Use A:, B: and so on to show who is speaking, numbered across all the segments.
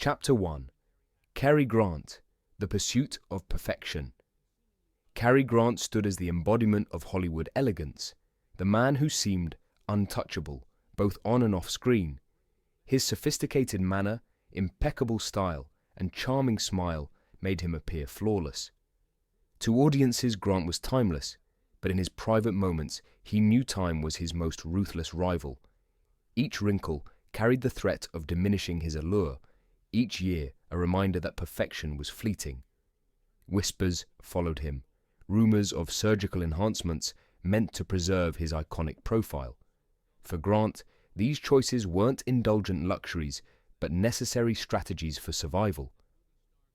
A: Chapter 1. Cary Grant, The Pursuit of Perfection. Cary Grant stood as the embodiment of Hollywood elegance, the man who seemed untouchable, both on and off screen. His sophisticated manner, impeccable style, and charming smile made him appear flawless. To audiences, Grant was timeless, but in his private moments, he knew time was his most ruthless rival. Each wrinkle carried the threat of diminishing his allure, each year a reminder that perfection was fleeting. Whispers followed him, rumors of surgical enhancements meant to preserve his iconic profile. For Grant, these choices weren't indulgent luxuries, but necessary strategies for survival.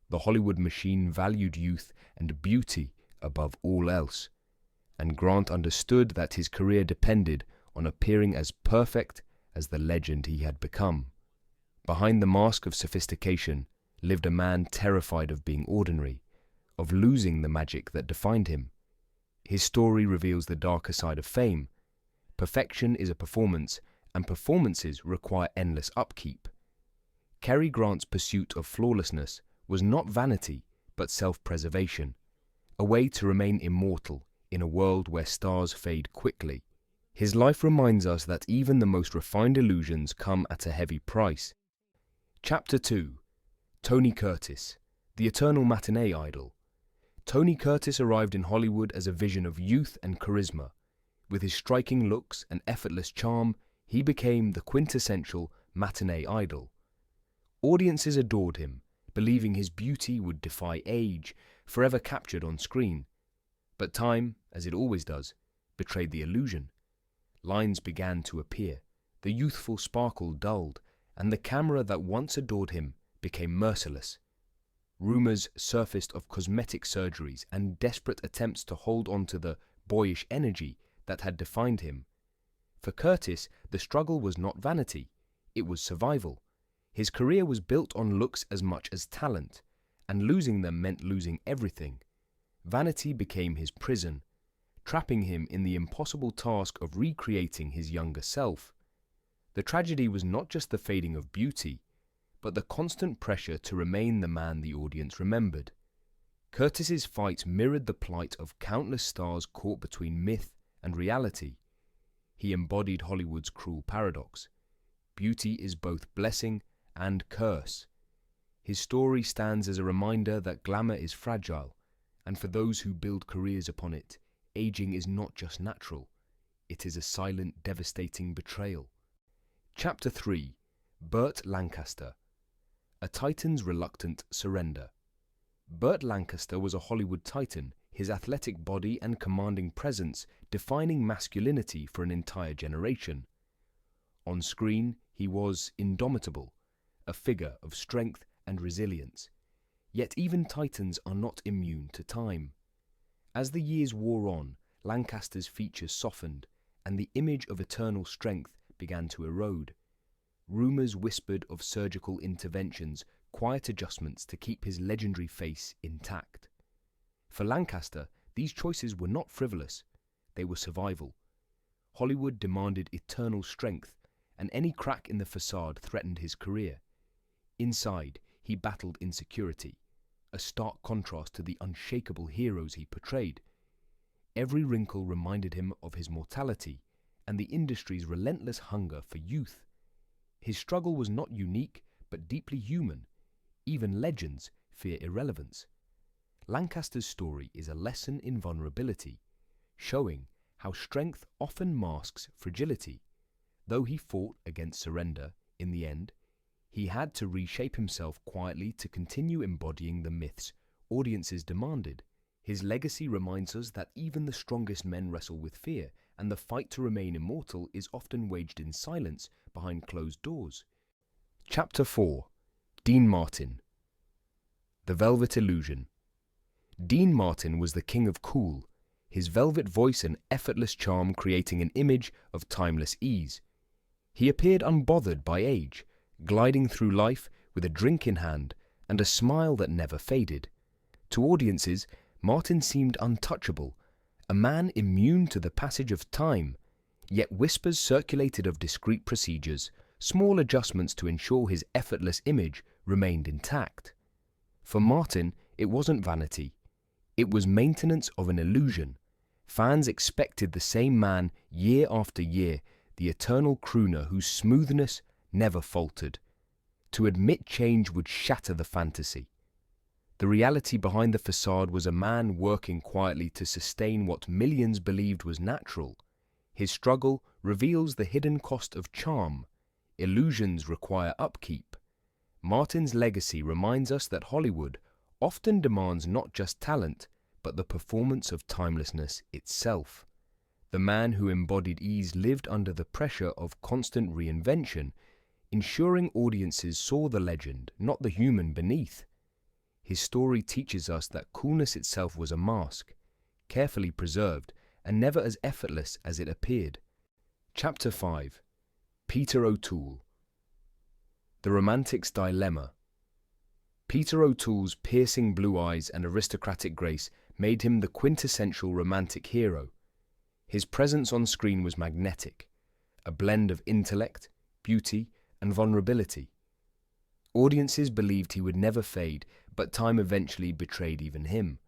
A: The Hollywood machine valued youth and beauty above all else, and Grant understood that his career depended on appearing as perfect as the legend he had become. Behind the mask of sophistication lived a man terrified of being ordinary, of losing the magic that defined him. His story reveals the darker side of fame. Perfection is a performance, and performances require endless upkeep. Cary Grant's pursuit of flawlessness was not vanity, but self-preservation, a way to remain immortal in a world where stars fade quickly. His life reminds us that even the most refined illusions come at a heavy price. Chapter 2. Tony Curtis, the eternal matinee idol. Tony Curtis arrived in Hollywood as a vision of youth and charisma. With his striking looks and effortless charm, he became the quintessential matinee idol. Audiences adored him, believing his beauty would defy age, forever captured on screen. But time, as it always does, betrayed the illusion. Lines began to appear, the youthful sparkle dulled, and the camera that once adored him became merciless. Rumors surfaced of cosmetic surgeries and desperate attempts to hold on to the boyish energy that had defined him. For Curtis, the struggle was not vanity, it was survival. His career was built on looks as much as talent, and losing them meant losing everything. Vanity became his prison, trapping him in the impossible task of recreating his younger self. The tragedy was not just the fading of beauty, but the constant pressure to remain the man the audience remembered. Curtis's fight mirrored the plight of countless stars caught between myth and reality. He embodied Hollywood's cruel paradox. Beauty is both blessing and curse. His story stands as a reminder that glamour is fragile, and for those who build careers upon it, aging is not just natural, it is a silent, devastating betrayal. Chapter 3. Burt Lancaster, A Titan's Reluctant Surrender. Burt Lancaster was a Hollywood titan, his athletic body and commanding presence defining masculinity for an entire generation. On screen, he was indomitable, a figure of strength and resilience. Yet even titans are not immune to time. As the years wore on, Lancaster's features softened, and the image of eternal strength began to erode. Rumors whispered of surgical interventions, quiet adjustments to keep his legendary face intact. For Lancaster, these choices were not frivolous, they were survival. Hollywood demanded eternal strength, and any crack in the facade threatened his career. Inside, he battled insecurity, a stark contrast to the unshakable heroes he portrayed. Every wrinkle reminded him of his mortality and the industry's relentless hunger for youth. His struggle was not unique, but deeply human. Even legends fear irrelevance. Lancaster's story is a lesson in vulnerability, showing how strength often masks fragility. Though he fought against surrender, in the end, he had to reshape himself quietly to continue embodying the myths audiences demanded. His legacy reminds us that even the strongest men wrestle with fear, and the fight to remain immortal is often waged in silence behind closed doors. Chapter 4. Dean Martin, The Velvet Illusion. Dean Martin was the king of cool, his velvet voice and effortless charm creating an image of timeless ease. He appeared unbothered by age, gliding through life with a drink in hand and a smile that never faded. To audiences, Martin seemed untouchable, a man immune to the passage of time, yet whispers circulated of discreet procedures, small adjustments to ensure his effortless image remained intact. For Martin, it wasn't vanity. It was maintenance of an illusion. Fans expected the same man year after year, the eternal crooner whose smoothness never faltered. To admit change would shatter the fantasy. The reality behind the facade was a man working quietly to sustain what millions believed was natural. His struggle reveals the hidden cost of charm. Illusions require upkeep. Martin's legacy reminds us that Hollywood often demands not just talent, but the performance of timelessness itself. The man who embodied ease lived under the pressure of constant reinvention, ensuring audiences saw the legend, not the human beneath. His story teaches us that coolness itself was a mask, carefully preserved and never as effortless as it appeared. Chapter 5. Peter O'Toole. The Romantic's Dilemma. Peter O'Toole's piercing blue eyes and aristocratic grace made him the quintessential romantic hero. His presence on screen was magnetic, a blend of intellect, beauty, and vulnerability. Audiences believed he would never fade, but time eventually betrayed even him.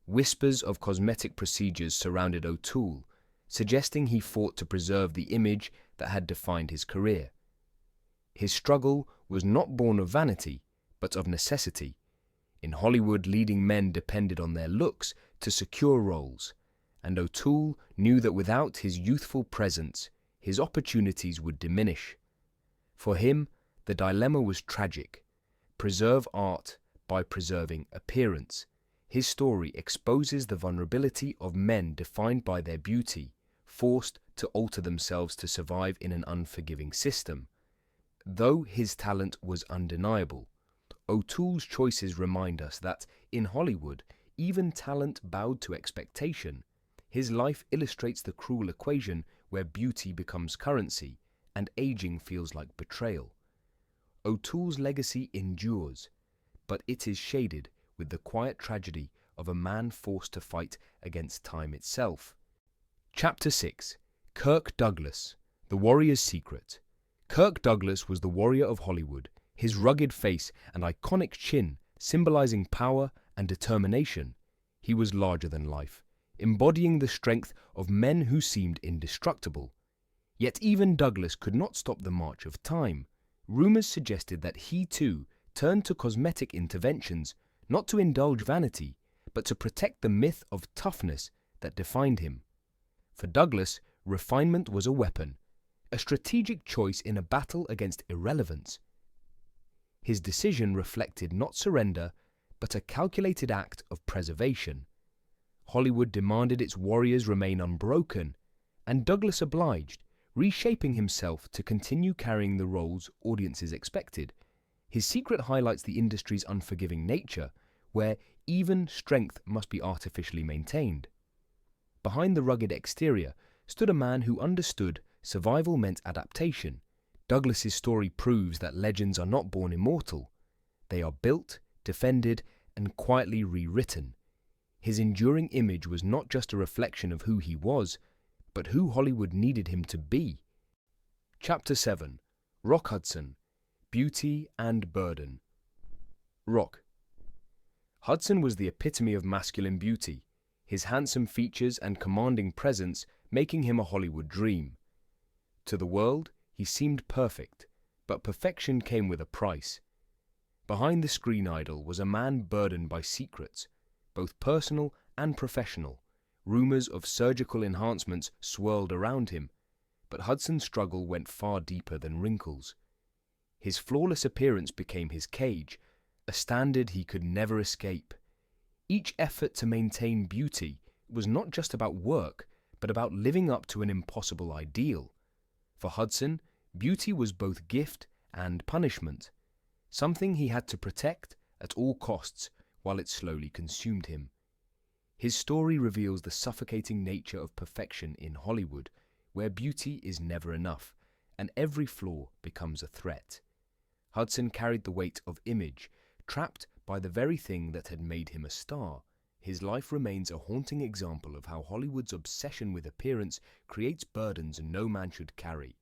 A: Whispers of cosmetic procedures surrounded O'Toole, suggesting he fought to preserve the image that had defined his career. His struggle was not born of vanity, but of necessity. In Hollywood, leading men depended on their looks to secure roles, and O'Toole knew that without his youthful presence, his opportunities would diminish. For him, the dilemma was tragic. Preserve art by preserving appearance. His story exposes the vulnerability of men defined by their beauty, forced to alter themselves to survive in an unforgiving system. Though his talent was undeniable, O'Toole's choices remind us that, in Hollywood, even talent bowed to expectation. His life illustrates the cruel equation where beauty becomes currency and aging feels like betrayal. O'Toole's legacy endures, but it is shaded with the quiet tragedy of a man forced to fight against time itself. Chapter 6. Kirk Douglas, The Warrior's Secret. Kirk Douglas was the warrior of Hollywood, his rugged face and iconic chin symbolizing power and determination. He was larger than life, embodying the strength of men who seemed indestructible. Yet even Douglas could not stop the march of time. Rumors suggested that he too turned to cosmetic interventions, not to indulge vanity, but to protect the myth of toughness that defined him. For Douglas, refinement was a weapon, a strategic choice in a battle against irrelevance. His decision reflected not surrender, but a calculated act of preservation. Hollywood demanded its warriors remain unbroken, and Douglas obliged, reshaping himself to continue carrying the roles audiences expected. His secret highlights the industry's unforgiving nature, where even strength must be artificially maintained. Behind the rugged exterior stood a man who understood survival meant adaptation. Douglas's story proves that legends are not born immortal. They are built, defended, and quietly rewritten. His enduring image was not just a reflection of who he was, but who Hollywood needed him to be. Chapter 7. Rock Hudson, Beauty and Burden. Rock. Hudson was the epitome of masculine beauty, his handsome features and commanding presence making him a Hollywood dream. To the world, he seemed perfect, but perfection came with a price. Behind the screen idol was a man burdened by secrets, both personal and professional. Rumors of surgical enhancements swirled around him, but Hudson's struggle went far deeper than wrinkles. His flawless appearance became his cage, a standard he could never escape. Each effort to maintain beauty was not just about work, but about living up to an impossible ideal. For Hudson, beauty was both gift and punishment, something he had to protect at all costs while it slowly consumed him. His story reveals the suffocating nature of perfection in Hollywood, where beauty is never enough, and every flaw becomes a threat. Hudson carried the weight of image, trapped by the very thing that had made him a star. His life remains a haunting example of how Hollywood's obsession with appearance creates burdens no man should carry.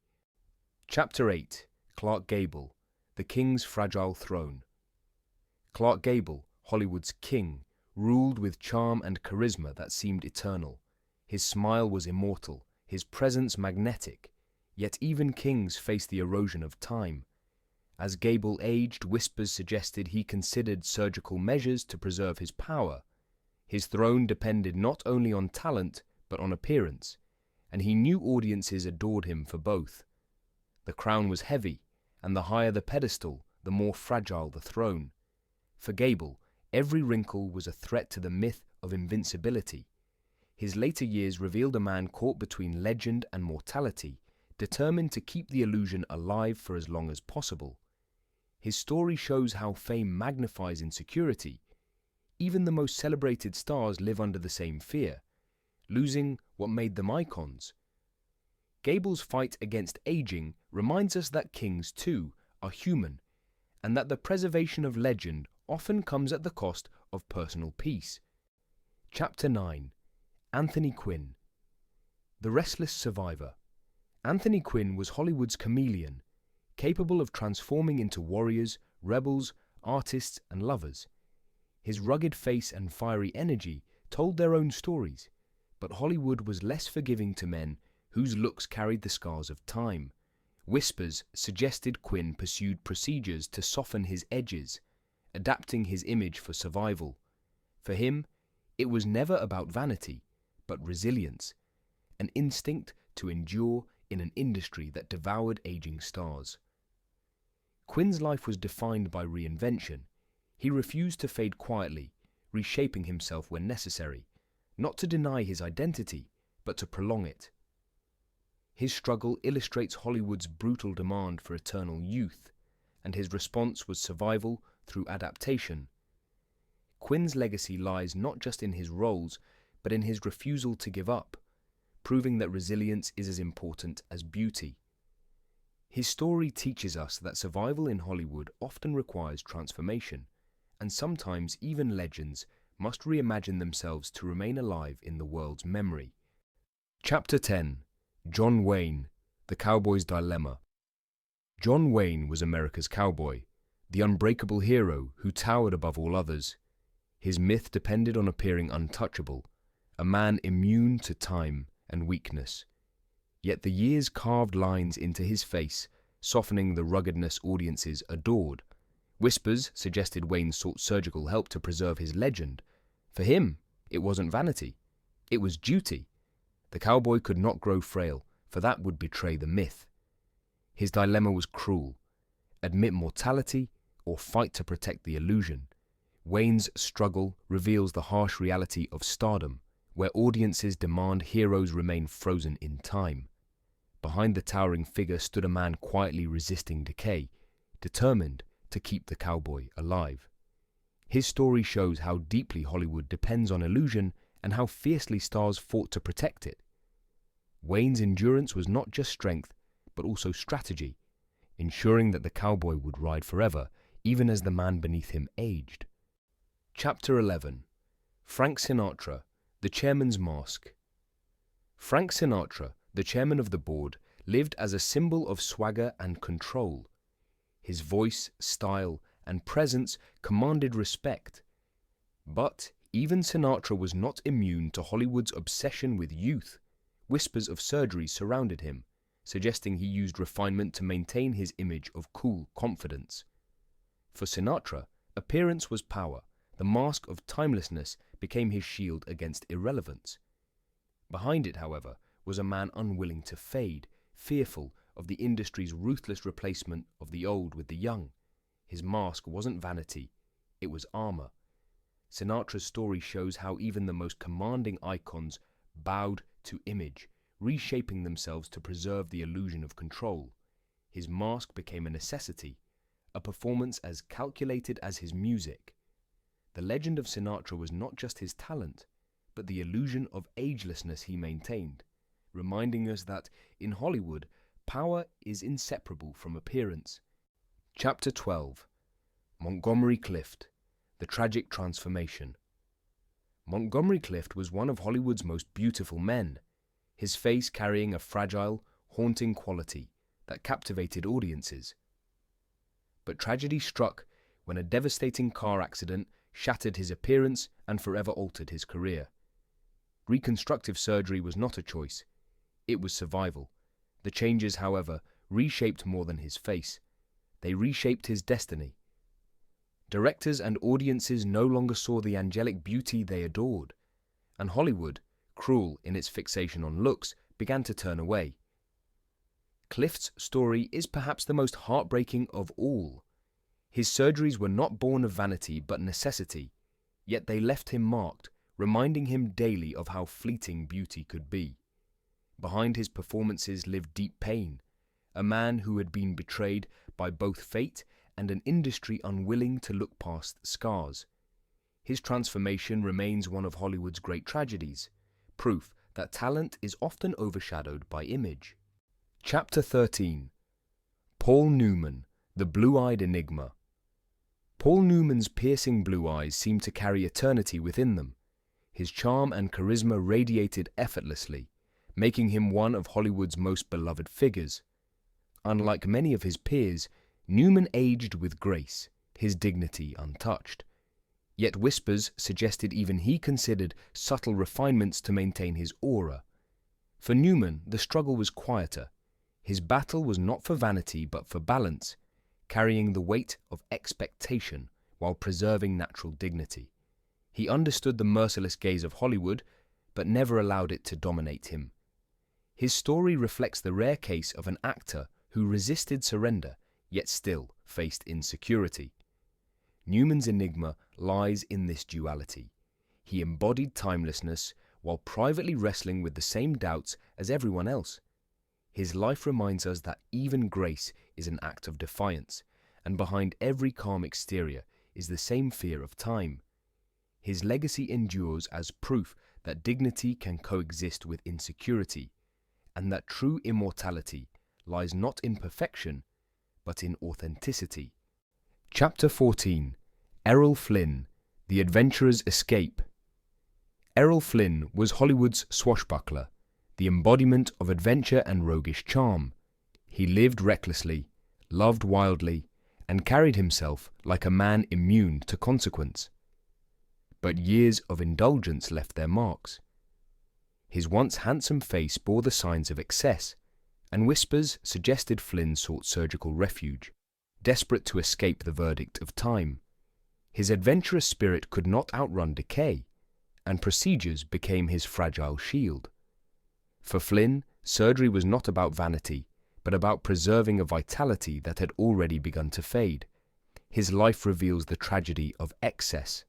A: Chapter 8. Clark Gable, The King's Fragile Throne. Clark Gable, Hollywood's king, ruled with charm and charisma that seemed eternal. His smile was immortal, his presence magnetic, yet even kings face the erosion of time. As Gable aged, whispers suggested he considered surgical measures to preserve his power. His throne depended not only on talent, but on appearance, and he knew audiences adored him for both. The crown was heavy, and the higher the pedestal, the more fragile the throne. For Gable, every wrinkle was a threat to the myth of invincibility. His later years revealed a man caught between legend and mortality, determined to keep the illusion alive for as long as possible. His story shows how fame magnifies insecurity. Even the most celebrated stars live under the same fear, losing what made them icons. Gable's fight against aging reminds us that kings, too, are human, and that the preservation of legend often comes at the cost of personal peace. Chapter 9. Anthony Quinn, The Restless Survivor. Anthony Quinn was Hollywood's chameleon, capable of transforming into warriors, rebels, artists, and lovers. His rugged face and fiery energy told their own stories, but Hollywood was less forgiving to men whose looks carried the scars of time. Whispers suggested Quinn pursued procedures to soften his edges, adapting his image for survival. For him, it was never about vanity, but resilience, an instinct to endure in an industry that devoured aging stars. Quinn's life was defined by reinvention. He refused to fade quietly, reshaping himself when necessary, not to deny his identity, but to prolong it. His struggle illustrates Hollywood's brutal demand for eternal youth, and his response was survival through adaptation. Quinn's legacy lies not just in his roles, but in his refusal to give up, proving that resilience is as important as beauty. His story teaches us that survival in Hollywood often requires transformation, and sometimes even legends must reimagine themselves to remain alive in the world's memory. Chapter 10. John Wayne, The Cowboy's Dilemma. John Wayne was America's cowboy, the unbreakable hero who towered above all others. His myth depended on appearing untouchable, a man immune to time and weakness. Yet the years carved lines into his face, softening the ruggedness audiences adored. Whispers suggested Wayne sought surgical help to preserve his legend. For him, it wasn't vanity, it was duty. The cowboy could not grow frail, for that would betray the myth. His dilemma was cruel: admit mortality or fight to protect the illusion. Wayne's struggle reveals the harsh reality of stardom, where audiences demand heroes remain frozen in time. Behind the towering figure stood a man quietly resisting decay, determined to keep the cowboy alive. His story shows how deeply Hollywood depends on illusion and how fiercely stars fought to protect it. Wayne's endurance was not just strength, but also strategy, ensuring that the cowboy would ride forever, even as the man beneath him aged. Chapter 11. Frank Sinatra, The Chairman's Mask. Frank Sinatra, the chairman of the board, lived as a symbol of swagger and control. His voice, style, and presence commanded respect. But even Sinatra was not immune to Hollywood's obsession with youth. Whispers of surgeries surrounded him, suggesting he used refinement to maintain his image of cool confidence. For Sinatra, appearance was power. The mask of timelessness became his shield against irrelevance. Behind it, however, was a man unwilling to fade, fearful of the industry's ruthless replacement of the old with the young. His mask wasn't vanity, it was armor. Sinatra's story shows how even the most commanding icons bowed to image, reshaping themselves to preserve the illusion of control. His mask became a necessity, a performance as calculated as his music. The legend of Sinatra was not just his talent, but the illusion of agelessness he maintained, reminding us that, in Hollywood, power is inseparable from appearance. Chapter 12. Montgomery Clift, The Tragic Transformation. Montgomery Clift was one of Hollywood's most beautiful men, his face carrying a fragile, haunting quality that captivated audiences. But tragedy struck when a devastating car accident shattered his appearance and forever altered his career. Reconstructive surgery was not a choice, it was survival. The changes, however, reshaped more than his face. They reshaped his destiny. Directors and audiences no longer saw the angelic beauty they adored, and Hollywood, cruel in its fixation on looks, began to turn away. Clift's story is perhaps the most heartbreaking of all. His surgeries were not born of vanity but necessity, yet they left him marked, reminding him daily of how fleeting beauty could be. Behind his performances lived deep pain, a man who had been betrayed by both fate and an industry unwilling to look past scars. His transformation remains one of Hollywood's great tragedies, proof that talent is often overshadowed by image. Chapter 13. Paul Newman, the Blue-Eyed Enigma. Paul Newman's piercing blue eyes seemed to carry eternity within them. His charm and charisma radiated effortlessly, making him one of Hollywood's most beloved figures. Unlike many of his peers, Newman aged with grace, his dignity untouched. Yet whispers suggested even he considered subtle refinements to maintain his aura. For Newman, the struggle was quieter. His battle was not for vanity but for balance, carrying the weight of expectation while preserving natural dignity. He understood the merciless gaze of Hollywood, but never allowed it to dominate him. His story reflects the rare case of an actor who resisted surrender, yet still faced insecurity. Newman's enigma lies in this duality. He embodied timelessness while privately wrestling with the same doubts as everyone else. His life reminds us that even grace is an act of defiance, and behind every calm exterior is the same fear of time. His legacy endures as proof that dignity can coexist with insecurity, and that true immortality lies not in perfection, but in authenticity. Chapter 14. Errol Flynn, The Adventurer's Escape. Errol Flynn was Hollywood's swashbuckler, the embodiment of adventure and roguish charm. He lived recklessly, loved wildly, and carried himself like a man immune to consequence. But years of indulgence left their marks. His once handsome face bore the signs of excess, and whispers suggested Flynn sought surgical refuge, desperate to escape the verdict of time. His adventurous spirit could not outrun decay, and procedures became his fragile shield. For Flynn, surgery was not about vanity, but about preserving a vitality that had already begun to fade. His life reveals the tragedy of excess,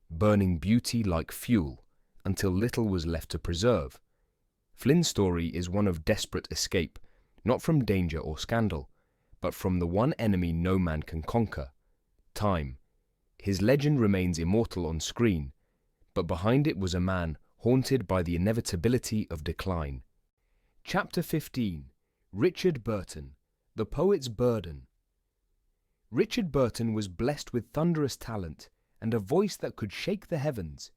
A: burning beauty like fuel until little was left to preserve. Flynn's story is one of desperate escape, not from danger or scandal, but from the one enemy no man can conquer, time. His legend remains immortal on screen, but behind it was a man haunted by the inevitability of decline. Chapter 15. Richard Burton, The Poet's Burden. Richard Burton was blessed with thunderous talent and a voice that could shake the heavens.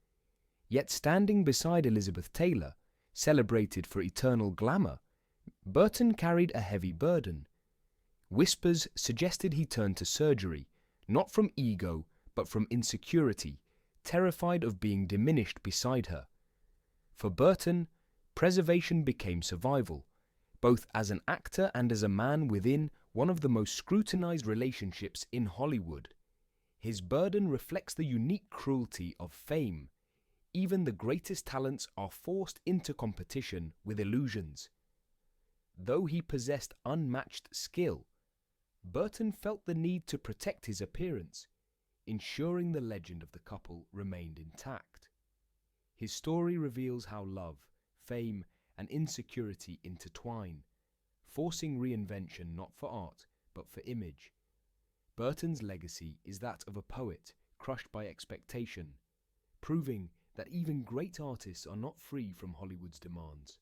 A: Yet standing beside Elizabeth Taylor, celebrated for eternal glamour, Burton carried a heavy burden. Whispers suggested he turned to surgery, not from ego, but from insecurity, terrified of being diminished beside her. For Burton, preservation became survival, both as an actor and as a man within one of the most scrutinized relationships in Hollywood. His burden reflects the unique cruelty of fame. Even the greatest talents are forced into competition with illusions. Though he possessed unmatched skill, Burton felt the need to protect his appearance, ensuring the legend of the couple remained intact. His story reveals how love, fame, and insecurity intertwine, forcing reinvention not for art, but for image. Burton's legacy is that of a poet crushed by expectation, proving that even great artists are not free from Hollywood's demands.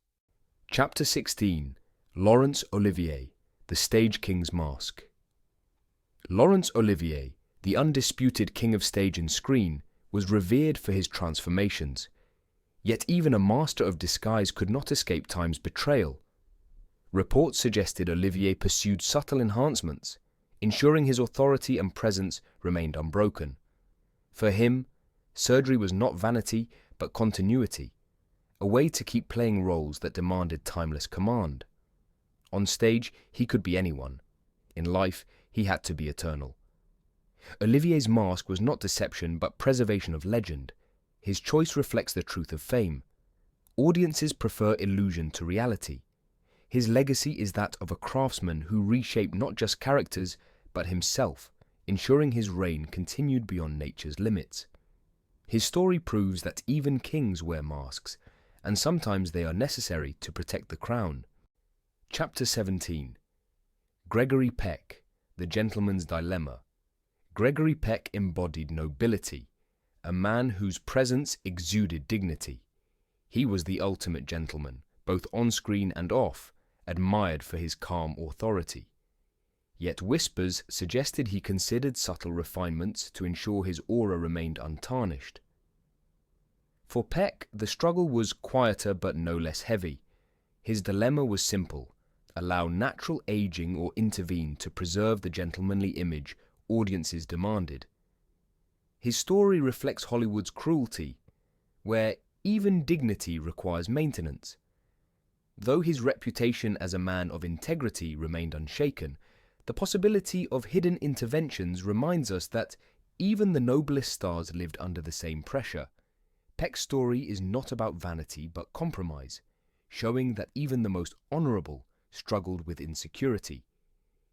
A: Chapter 16. Laurence Olivier, The Stage King's Mask. Laurence Olivier, the undisputed king of stage and screen, was revered for his transformations. Yet even a master of disguise could not escape time's betrayal. Reports suggested Olivier pursued subtle enhancements, ensuring his authority and presence remained unbroken. For him, surgery was not vanity but continuity, a way to keep playing roles that demanded timeless command. On stage, he could be anyone. In life, he had to be eternal. Olivier's mask was not deception but preservation of legend. His choice reflects the truth of fame. Audiences prefer illusion to reality. His legacy is that of a craftsman who reshaped not just characters but himself, ensuring his reign continued beyond nature's limits. His story proves that even kings wear masks, and sometimes they are necessary to protect the crown. Chapter 17. Gregory Peck, The Gentleman's Dilemma. Gregory Peck embodied nobility, a man whose presence exuded dignity. He was the ultimate gentleman, both on screen and off, admired for his calm authority. Yet whispers suggested he considered subtle refinements to ensure his aura remained untarnished. For Peck, the struggle was quieter but no less heavy. His dilemma was simple: allow natural aging or intervene to preserve the gentlemanly image audiences demanded. His story reflects Hollywood's cruelty, where even dignity requires maintenance. Though his reputation as a man of integrity remained unshaken, the possibility of hidden interventions reminds us that even the noblest stars lived under the same pressure. Peck's story is not about vanity but compromise, showing that even the most honorable struggled with insecurity.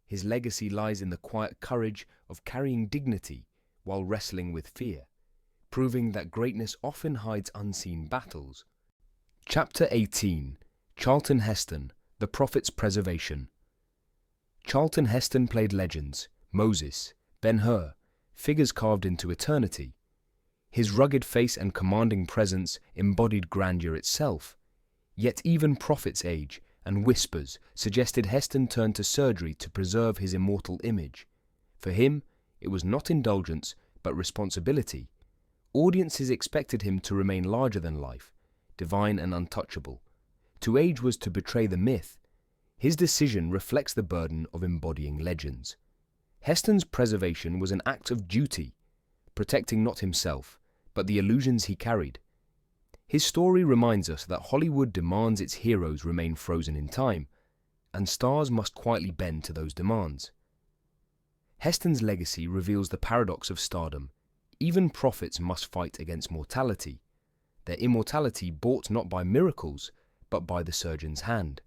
A: His legacy lies in the quiet courage of carrying dignity while wrestling with fear, proving that greatness often hides unseen battles. Chapter 18. Charlton Heston, The Prophet's Preservation. Charlton Heston played legends: Moses, Ben-Hur, figures carved into eternity. His rugged face and commanding presence embodied grandeur itself. Yet even prophets age, and whispers suggested Heston turned to surgery to preserve his immortal image. For him, it was not indulgence, but responsibility. Audiences expected him to remain larger than life, divine and untouchable. To age was to betray the myth. His decision reflects the burden of embodying legends. Heston's preservation was an act of duty, protecting not himself, but the illusions he carried. His story reminds us that Hollywood demands its heroes remain frozen in time, and stars must quietly bend to those demands. Heston's legacy reveals the paradox of stardom. Even prophets must fight against mortality, their immortality bought not by miracles, but by the surgeon's hand.